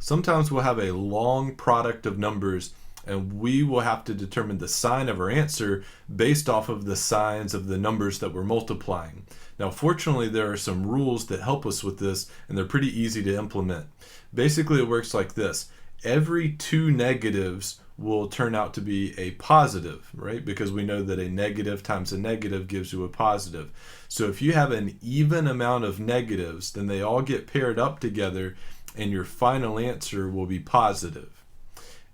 Sometimes we'll have a long product of numbers and we will have to determine the sign of our answer based off of the signs of the numbers that we're multiplying. Now, fortunately, there are some rules that help us with this, and they're pretty easy to implement. Basically, it works like this. Every two negatives will turn out to be a positive, right? Because we know that a negative times a negative gives you a positive. So if you have an even amount of negatives, then they all get paired up together and your final answer will be positive.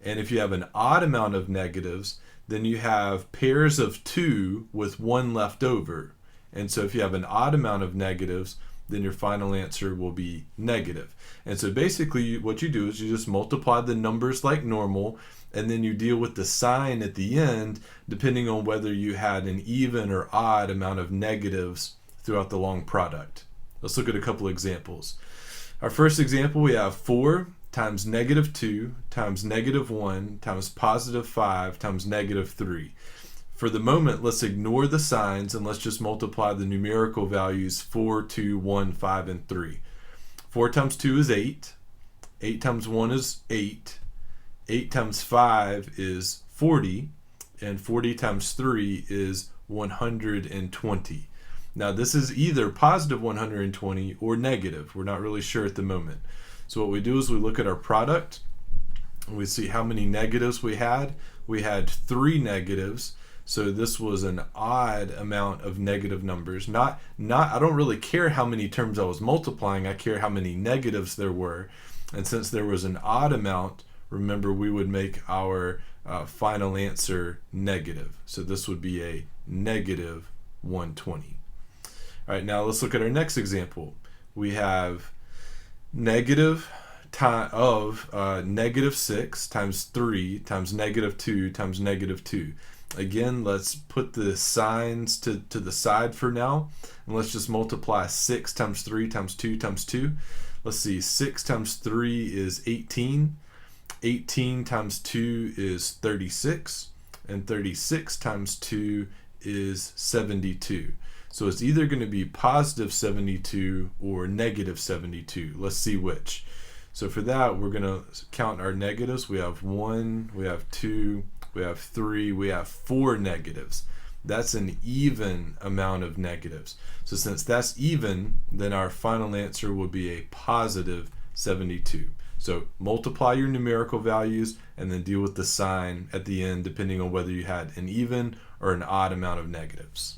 And if you have an odd amount of negatives, then you have pairs of two with one left over. And so if you have an odd amount of negatives, then your final answer will be negative. And so basically what you do is you just multiply the numbers like normal, and then you deal with the sign at the end depending on whether you had an even or odd amount of negatives throughout the long product. Let's look at a couple examples. Our first example, we have 4 times negative 2 times negative 1 times positive 5 times negative 3. For the moment, let's ignore the signs and let's just multiply the numerical values 4, 2, 1, 5, and 3. 4 times 2 is 8. 8 times 1 is 8. 8 times 5 is 40. And 40 times 3 is 120. Now this is either positive 120 or negative. We're not really sure at the moment. So what we do is we look at our product and we see how many negatives we had. We had 3 negatives. So this was an odd amount of negative numbers. I don't really care how many terms I was multiplying. I care how many negatives there were. And since there was an odd amount, remember we would make our final answer negative. So this would be a negative 120. All right, now let's look at our next example. We have negative negative 6 times 3 times negative 2 times negative 2. Again, let's put the signs to the side for now, and let's just multiply 6 times 3 times 2 times 2. Let's see, 6 times 3 is 18. 18 times 2 is 36, and 36 times 2 is 72. So it's either going to be positive 72 or negative 72. Let's see which. So for that, we're going to count our negatives. We have 1, we have 2, we have 3, we have 4 negatives. That's an even amount of negatives. So since that's even, then our final answer will be a positive 72. So multiply your numerical values and then deal with the sign at the end depending on whether you had an even or an odd amount of negatives.